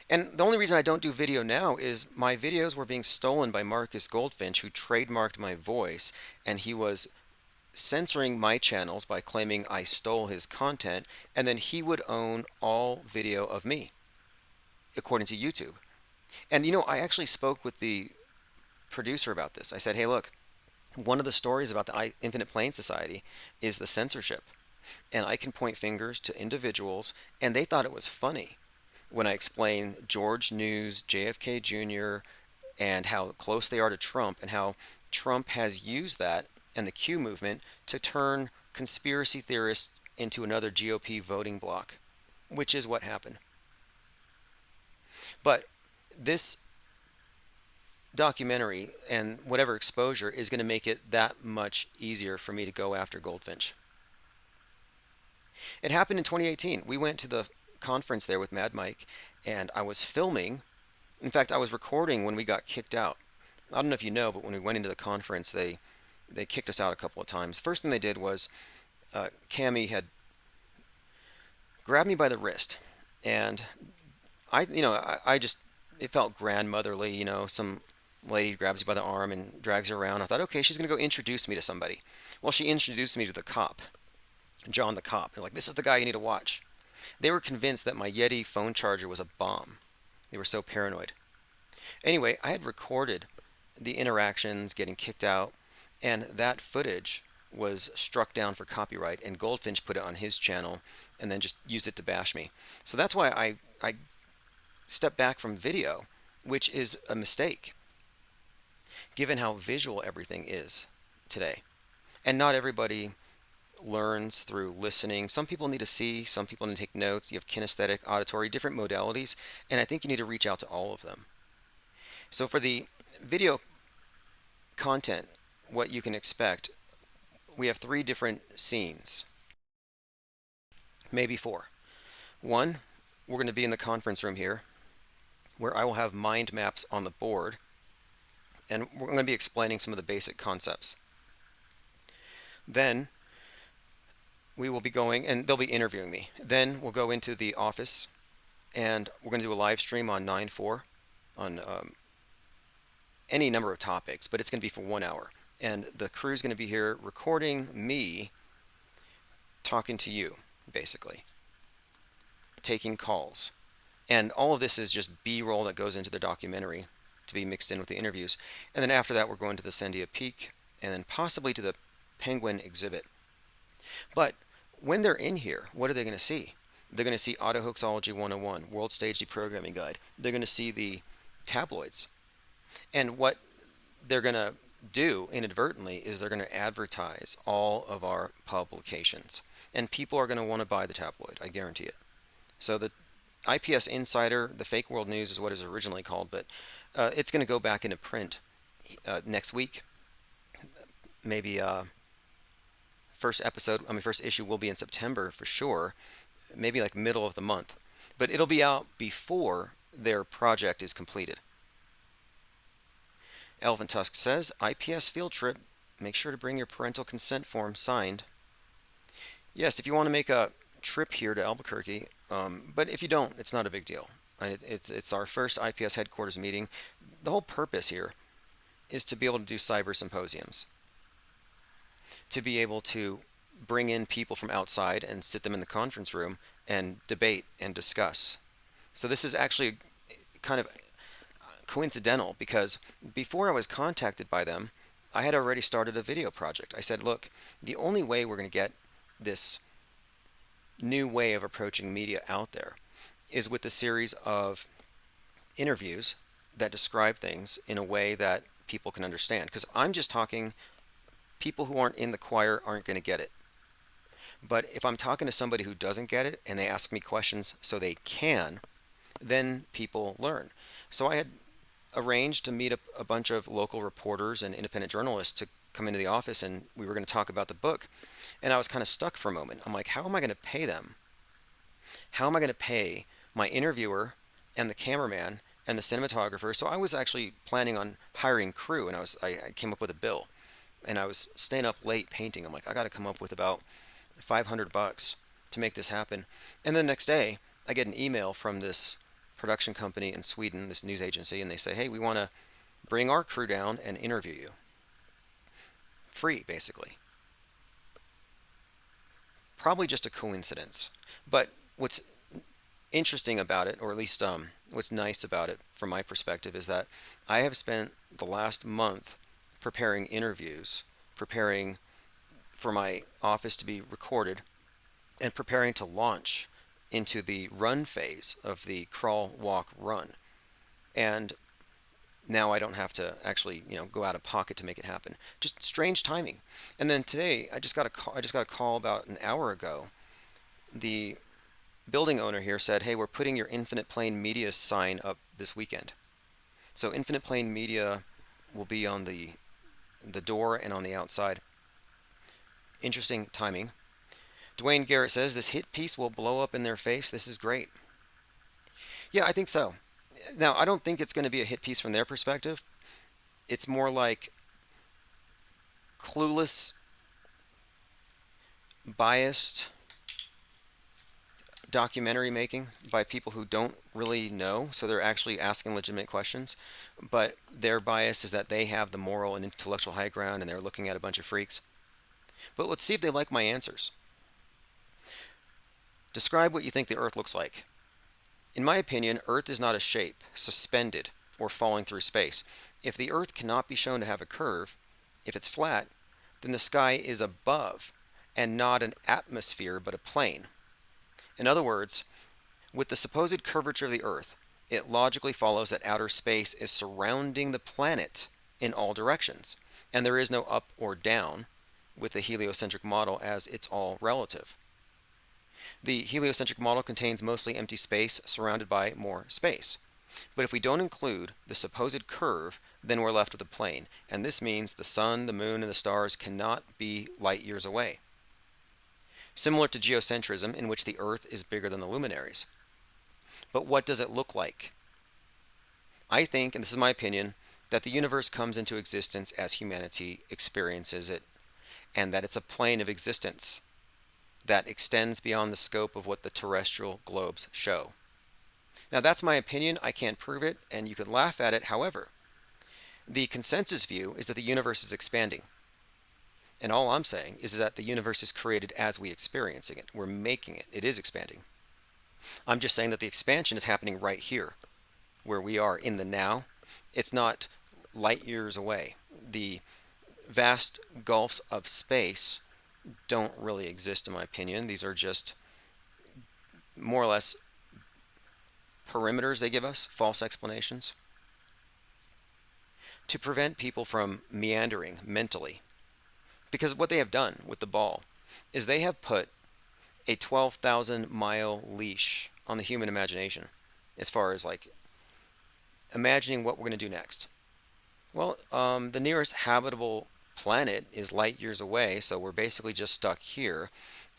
And the only reason I don't do video now is my videos were being stolen by Marcus Goldfinch, who trademarked my voice, and he was censoring my channels by claiming I stole his content, and then he would own all video of me, according to YouTube. And I actually spoke with the producer about this. I said, hey, look, one of the stories about the Infinite Plane Society is the censorship. And I can point fingers to individuals, and they thought it was funny when I explained George News, JFK Jr., and how close they are to Trump, and how Trump has used that and the Q movement to turn conspiracy theorists into another GOP voting bloc, which is what happened. But this documentary and whatever exposure is going to make it that much easier for me to go after Goldfinch. It happened in 2018. We went to the conference there with Mad Mike, and I was filming. In fact, I was recording when we got kicked out. I don't know if you know, but when we went into the conference, they kicked us out a couple of times. First thing they did was Cami had grabbed me by the wrist, and I just, it felt grandmotherly, some lady grabs you by the arm and drags you around. I thought, okay, she's going to go introduce me to somebody. Well, she introduced me to the cop, John the cop. They're like, this is the guy you need to watch. They were convinced that my Yeti phone charger was a bomb. They were so paranoid. Anyway, I had recorded the interactions, getting kicked out, and that footage was struck down for copyright, and Goldfinch put it on his channel and then just used it to bash me. So that's why I stepped back from video, which is a mistake, given how visual everything is today. And not everybody learns through listening. Some people need to see, some people need to take notes. You have kinesthetic, auditory, different modalities, and I think you need to reach out to all of them. So for the video content, what you can expect, we have 3 different scenes. maybe four. One, we're going to be in the conference room here where I will have mind maps on the board, and we're going to be explaining some of the basic concepts. Then we will be going, and they'll be interviewing me. Then we'll go into the office, and we're going to do a live stream on 9/4 on any number of topics, but it's going to be for 1 hour. And the crew is going to be here recording me talking to you, basically, taking calls. And all of this is just B-roll that goes into the documentary to be mixed in with the interviews. And then after that, we're going to the Sandia Peak and then possibly to the Penguin exhibit. But when they're in here, what are they going to see? They're going to see Autohoaxology 101, World Stage Deprogramming Guide. They're going to see the tabloids. And what they're going to do inadvertently is they're going to advertise all of our publications. And people are going to want to buy the tabloid, I guarantee it. So the IPS Insider, the Fake World News is what it was originally called, but it's going to go back into print next week. Maybe first issue will be in September for sure, maybe like middle of the month. But it'll be out before their project is completed. Elvin Tusk says, IPS field trip, make sure to bring your parental consent form signed. Yes, if you want to make a trip here to Albuquerque, but if you don't, it's not a big deal. It's our first IPS headquarters meeting. The whole purpose here is to be able to do cyber symposiums, to be able to bring in people from outside and sit them in the conference room and debate and discuss. So this is actually kind of coincidental because before I was contacted by them, I had already started a video project. I said, look, the only way we're going to get this new way of approaching media out there is with a series of interviews that describe things in a way that people can understand. Because I'm just talking, people who aren't in the choir aren't going to get it. But if I'm talking to somebody who doesn't get it and they ask me questions so they can, then people learn. So I had arranged to meet up a bunch of local reporters and independent journalists to come into the office, and we were going to talk about the book. And I was kind of stuck for a moment. I'm like, how am I going to pay them? How am I going to pay my interviewer and the cameraman and the cinematographer? So I was actually planning on hiring crew, and I came up with a bill. And I was staying up late painting. I'm like, I got to come up with about $500 to make this happen. And then the next day, I get an email from this production company in Sweden, this news agency, and they say, hey, we want to bring our crew down and interview you. Free, basically. Probably just a coincidence. But what's interesting about it, or at least what's nice about it from my perspective, is that I have spent the last month preparing interviews, preparing for my office to be recorded, and preparing to launch into the run phase of the crawl, walk, run. And now I don't have to actually, go out of pocket to make it happen. Just strange timing. And then today, I just got a call about an hour ago. The building owner here said, hey, we're putting your Infinite Plane Media sign up this weekend. So Infinite Plane Media will be on the door and on the outside. Interesting timing. Dwayne Garrett says, this hit piece will blow up in their face. This is great. Yeah, I think so. Now, I don't think it's going to be a hit piece from their perspective. It's more like clueless, biased documentary making by people who don't really know, so they're actually asking legitimate questions, but their bias is that they have the moral and intellectual high ground and they're looking at a bunch of freaks. But let's see if they like my answers. Describe what you think the Earth looks like. In my opinion, Earth is not a shape, suspended, or falling through space. If the Earth cannot be shown to have a curve, if it's flat, then the sky is above and not an atmosphere but a plane. In other words, with the supposed curvature of the Earth, it logically follows that outer space is surrounding the planet in all directions, and there is no up or down with the heliocentric model as it's all relative. The heliocentric model contains mostly empty space surrounded by more space. But if we don't include the supposed curve, then we're left with a plane, and this means the sun, the moon, and the stars cannot be light years away. similar to geocentrism, in which the Earth is bigger than the luminaries. But what does it look like? I think, and this is my opinion, that the universe comes into existence as humanity experiences it, and that it's a plane of existence that extends beyond the scope of what the terrestrial globes show. Now, that's my opinion. I can't prove it, and you can laugh at it. However, the consensus view is that the universe is expanding. And all I'm saying is that the universe is created as we experiencing it. We're making it. It is expanding. I'm just saying that the expansion is happening right here, where we are in the now. It's not light years away. The vast gulfs of space don't really exist, in my opinion. These are just more or less perimeters they give us, false explanations, to prevent people from meandering mentally. Because what they have done with the ball is they have put a 12,000-mile leash on the human imagination as far as like imagining what we're going to do next. Well, the nearest habitable planet is light years away, so we're basically just stuck here.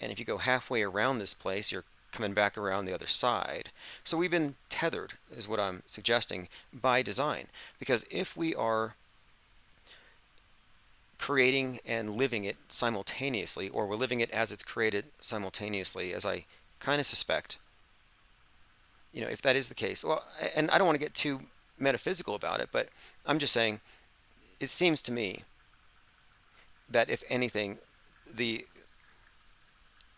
And if you go halfway around this place, you're coming back around the other side. So we've been tethered, is what I'm suggesting, by design. Because if we are creating and living it simultaneously, or we're living it as it's created simultaneously, as I kind of suspect, if that is the case, well, and I don't want to get too metaphysical about it, but I'm just saying, it seems to me that if anything, the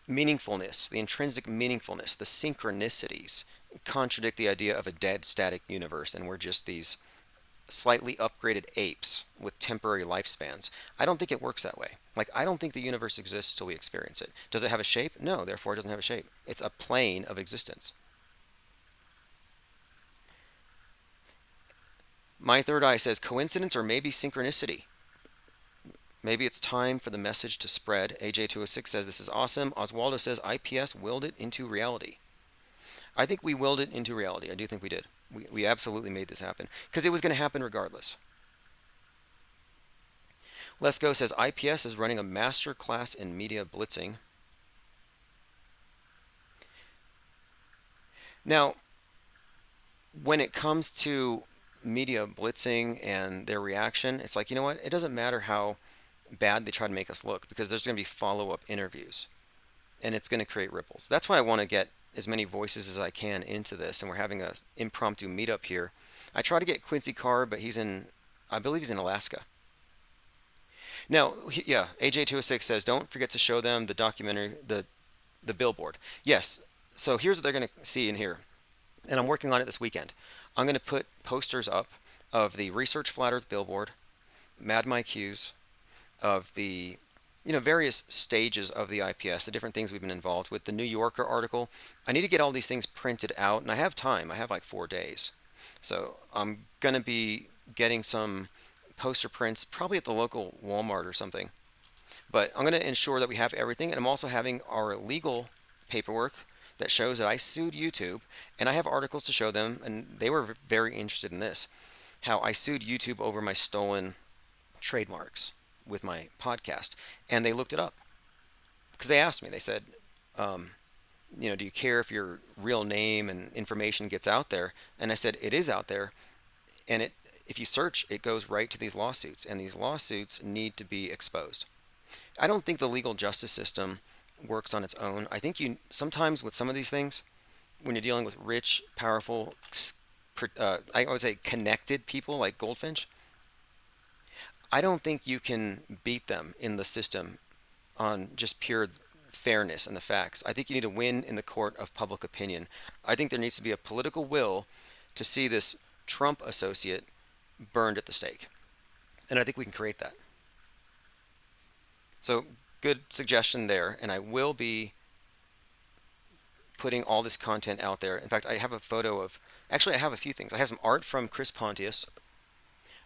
meaningfulness, the intrinsic meaningfulness, the synchronicities contradict the idea of a dead, static universe, and we're just these slightly upgraded apes with temporary lifespans. I don't think it works that way. Like, I don't think the universe exists till we experience it. Does it have a shape? No, therefore it doesn't have a shape. It's a plane of existence. My third eye says coincidence or maybe synchronicity. Maybe it's time for the message to spread. AJ206 says this is awesome. Oswaldo says IPS willed it into reality. I think we willed it into reality. I do think we did. We absolutely made this happen because it was going to happen regardless. Let's Go says IPS is running a master class in media blitzing. Now, when it comes to media blitzing and their reaction, it's like, you know what? It doesn't matter how bad they try to make us look because there's going to be follow-up interviews and it's going to create ripples. That's why I want to get as many voices as I can into this, and we're having an impromptu meetup here. I try to get Quincy Carr, but I believe he's in Alaska. Now, yeah, AJ206 says, don't forget to show them the documentary, the billboard. Yes, so here's what they're going to see in here, and I'm working on it this weekend. I'm going to put posters up of the Research Flat Earth billboard, Mad Mike Hughes, of the various stages of the IPS, the different things we've been involved with, the New Yorker article. I need to get all these things printed out, and I have time. I have like 4 days. So I'm going to be getting some poster prints, probably at the local Walmart or something. But I'm going to ensure that we have everything, and I'm also having our legal paperwork that shows that I sued YouTube, and I have articles to show them, and they were very interested in this, how I sued YouTube over my stolen trademarks with my podcast, and they looked it up because they asked me. They said, do you care if your real name and information gets out there? And I said, it is out there, and if you search, it goes right to these lawsuits, and these lawsuits need to be exposed. I don't think the legal justice system works on its own. I think sometimes with some of these things, when you're dealing with rich, powerful, I would say connected people like Goldfinch, I don't think you can beat them in the system on just pure fairness and the facts. I think you need to win in the court of public opinion. I think there needs to be a political will to see this Trump associate burned at the stake. And I think we can create that. So, good suggestion there. And I will be putting all this content out there. In fact, I have a photo of, actually I have a few things. I have some art from Chris Pontius.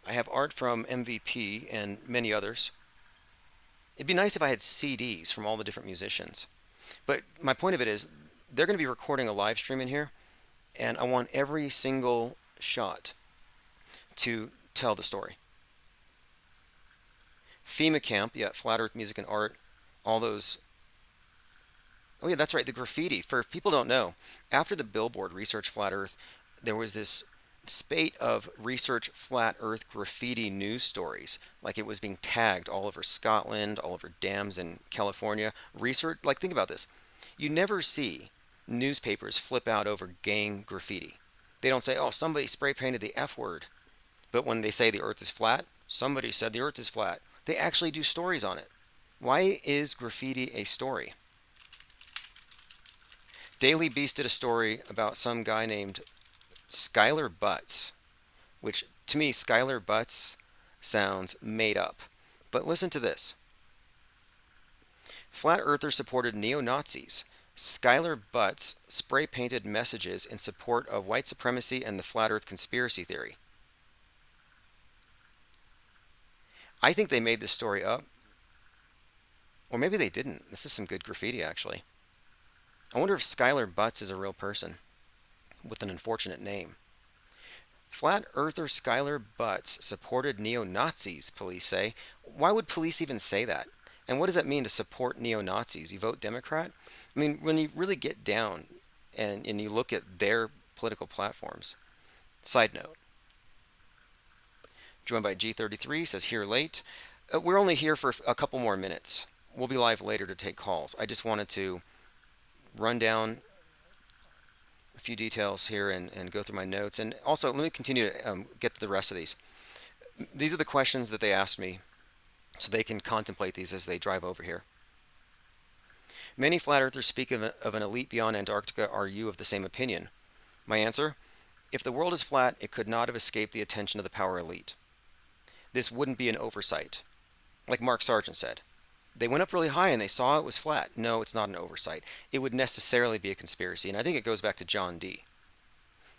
I have art from MVP and many others. It'd be nice if I had CDs from all the different musicians. But my point of it is, they're going to be recording a live stream in here, and I want every single shot to tell the story. FEMA Camp, yeah, Flat Earth Music and Art, all those Oh yeah, that's right. The graffiti. For if people don't know, after the billboard Research Flat Earth, there was this spate of Research Flat Earth graffiti news stories. Like it was being tagged all over Scotland, all over dams in California. Research, like think about this. You never see newspapers flip out over gang graffiti. They don't say, "Oh, somebody spray painted the F word." But when they say the earth is flat, somebody said the earth is flat. They actually do stories on it. Why is graffiti a story? Daily Beast did a story about some guy named Skylar Butts, which to me, Skylar Butts sounds made up. But listen to this. Flat earthers supported neo Nazis. Skylar Butts spray painted messages in support of white supremacy and the flat earth conspiracy theory. I think they made this story up, or maybe they didn't. This is some good graffiti, actually. I wonder if Skylar Butts is a real person with an unfortunate name. Flat earther Skylar Butts supported neo Nazis, police say. Why would police even say that? And what does that mean to support neo Nazis? You vote Democrat? I mean, when you really get down and you look at their political platforms. Side note, joined by G33, says here late. We're only here for a couple more minutes. We'll be live later to take calls. I just wanted to run down a few details here and go through my notes. And also, let me continue to get to the rest of these. These are the questions that they asked me so they can contemplate these as they drive over here. Many flat earthers speak of an elite beyond Antarctica. Are you of the same opinion? My answer, if the world is flat, it could not have escaped the attention of the power elite. This wouldn't be an oversight. Like Mark Sargent said, they went up really high and they saw it was flat. No, it's not an oversight. It would necessarily be a conspiracy, and I think it goes back to John Dee.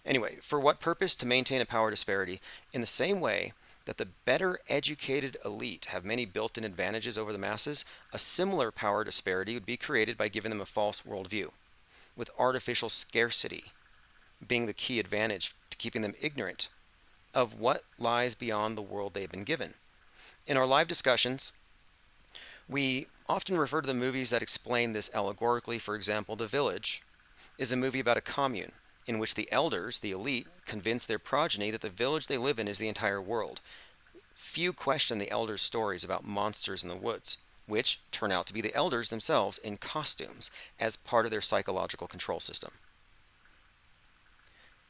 Anyway, for what purpose? To maintain a power disparity in the same way that the better educated elite have many built-in advantages over the masses, a similar power disparity would be created by giving them a false worldview, with artificial scarcity being the key advantage to keeping them ignorant of what lies beyond the world they've been given. In our live discussions, we often refer to the movies that explain this allegorically. For example, The Village is a movie about a commune in which the elders, the elite, convince their progeny that the village they live in is the entire world. Few question the elders' stories about monsters in the woods, which turn out to be the elders themselves in costumes as part of their psychological control system.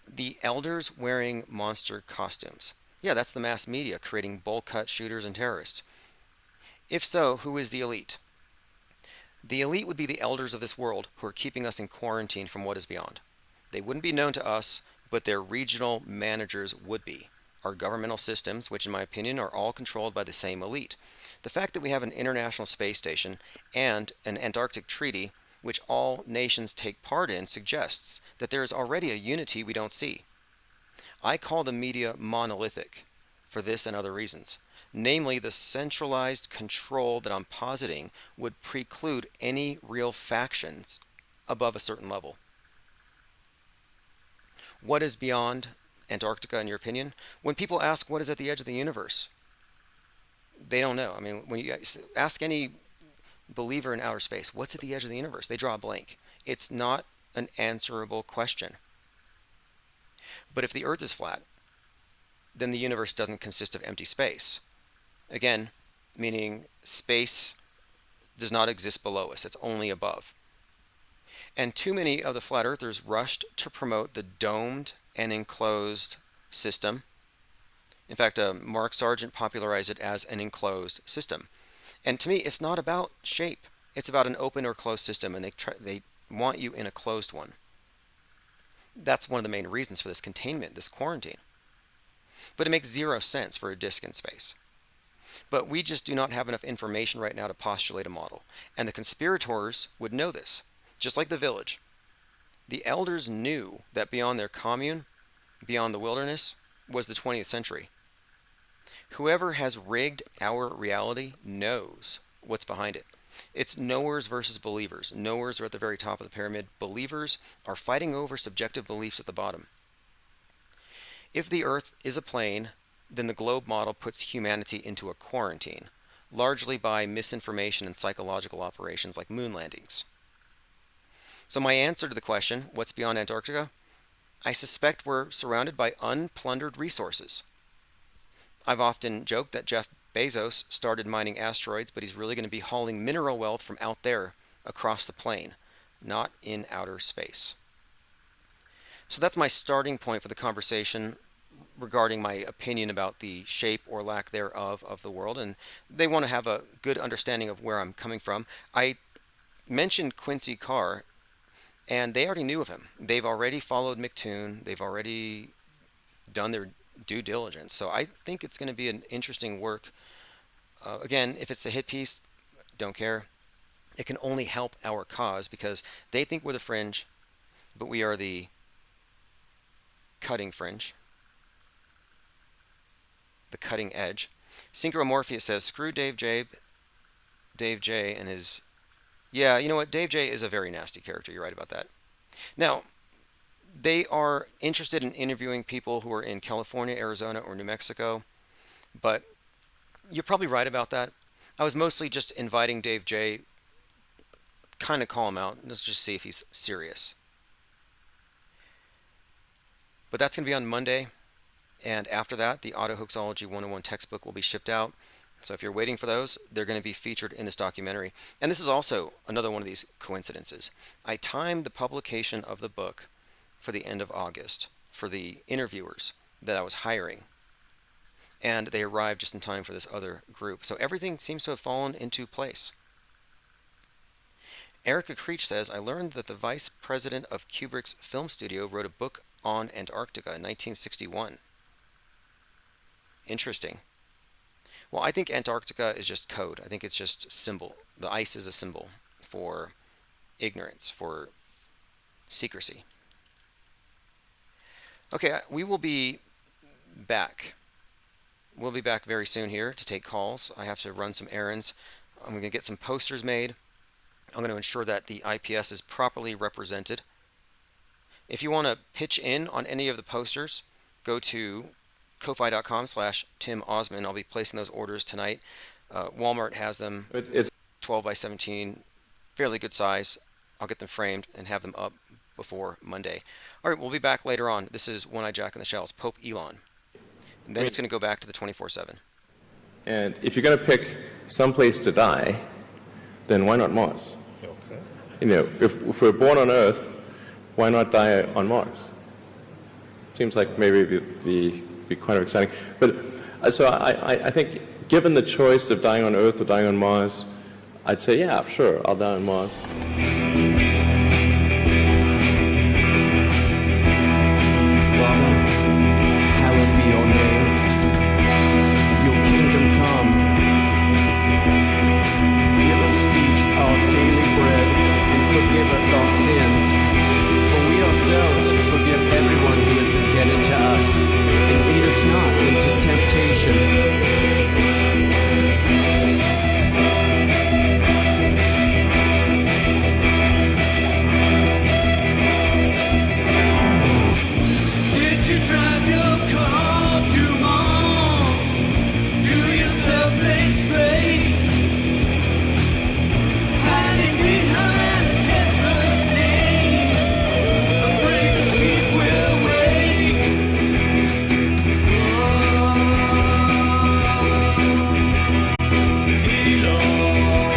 The elders wearing monster costumes. Yeah, that's the mass media creating bowl cut shooters and terrorists. If so, who is the elite? The elite would be the elders of this world who are keeping us in quarantine from what is beyond. They wouldn't be known to us, but their regional managers would be. Our governmental systems, which in my opinion are all controlled by the same elite. The fact that we have an international space station and an Antarctic treaty, which all nations take part in, suggests that there is already a unity we don't see. I call the media monolithic for this and other reasons. Namely, the centralized control that I'm positing would preclude any real factions above a certain level. What is beyond Antarctica, in your opinion? When people ask what is at the edge of the universe, they don't know. I mean, when you ask any believer in outer space, what's at the edge of the universe? They draw a blank. It's not an answerable question. But if the Earth is flat, then the universe doesn't consist of empty space. Again, meaning space does not exist below us, it's only above. And too many of the flat earthers rushed to promote the domed and enclosed system. In fact, Mark Sargent popularized it as an enclosed system. And to me, it's not about shape. It's about an open or closed system, and they want you in a closed one. That's one of the main reasons for this containment, this quarantine. But it makes zero sense for a disk in space. But we just do not have enough information right now to postulate a model. And the conspirators would know this. Just like the village. The elders knew that beyond their commune, beyond the wilderness, was the 20th century. Whoever has rigged our reality knows what's behind it. It's knowers versus believers. Knowers are at the very top of the pyramid. Believers are fighting over subjective beliefs at the bottom. If the Earth is a plane, then the globe model puts humanity into a quarantine, largely by misinformation and psychological operations like moon landings. So my answer to the question, what's beyond Antarctica? I suspect we're surrounded by unplundered resources. I've often joked that Jeff Bezos started mining asteroids, but he's really going to be hauling mineral wealth from out there across the plane, not in outer space. So that's my starting point for the conversation regarding my opinion about the shape or lack thereof of the world, and they want to have a good understanding of where I'm coming from. I mentioned Quincy Carr, and they already knew of him. They've already followed McToon. They've already done their due diligence. So I think it's going to be an interesting work. Again, if it's a hit piece, don't care. It can only help our cause because they think we're the fringe, but we are the cutting fringe, the cutting edge. Synchromorpheus says, screw Dave J, and his... Yeah, you know what? Dave J is a very nasty character. You're right about that. Now, they are interested in interviewing people who are in California, Arizona, or New Mexico, but you're probably right about that. I was mostly just inviting Dave J, kind of call him out. Let's just see if he's serious. But that's going to be on Monday, and after that, the Autohoaxology 101 textbook will be shipped out. So if you're waiting for those, they're going to be featured in this documentary. And this is also another one of these coincidences. I timed the publication of the book for the end of August for the interviewers that I was hiring. And they arrived just in time for this other group. So everything seems to have fallen into place. Erica Creech says, I learned that the vice president of Kubrick's film studio wrote a book on Antarctica in 1961. Interesting. Well, I think Antarctica is just code. I think it's just symbol. The ice is a symbol for ignorance, for secrecy. Okay, we will be back. We'll be back very soon here to take calls. I have to run some errands. I'm going to get some posters made. I'm going to ensure that the IPS is properly represented. If you want to pitch in on any of the posters, go to ko-fi.com/Tim Osman. I'll be placing those orders tonight. Walmart has them. It's 12 by 17, fairly good size. I'll get them framed and have them up before Monday. All right, we'll be back later on. This is One-Eyed Jack in the Shells, Pope Elon. And then it's going to go back to the 24/7. And if you're going to pick some place to die, then why not Mars? Okay. You know, if we're born on Earth, why not die on Mars? Seems like maybe it'd be quite exciting. But so I think given the choice of dying on Earth or dying on Mars, I'd say, yeah, sure, I'll die on Mars.